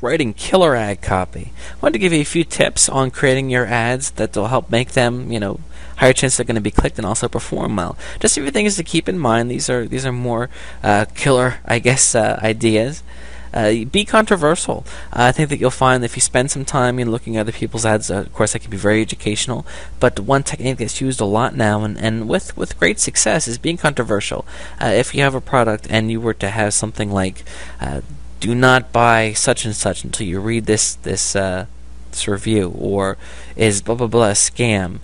Writing killer ad copy. I wanted to give you a few tips on creating your ads that will help make them, higher chance they're going to be clicked and also perform well. Just a few things to keep in mind. These are more killer, I guess, ideas. Be controversial. I think that you'll find that if you spend some time in looking at other people's ads, of course that can be very educational, but one technique that's used a lot now and with great success is being controversial. If you have a product and you were to have something like do not buy such and such until you read this review, or is blah blah blah a scam.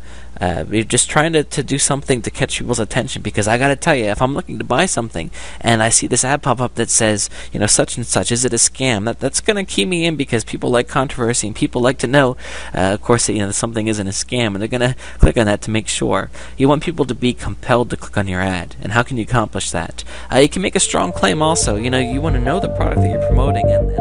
You're just trying to do something to catch people's attention, because I gotta tell you, if I'm looking to buy something and I see this ad pop up that says, such and such, is it a scam? That's gonna key me in, because people like controversy and people like to know, of course, that something isn't a scam, and they're gonna click on that to make sure. You want people to be compelled to click on your ad, and how can you accomplish that? You can make a strong claim also. You want to know the product that you're promoting and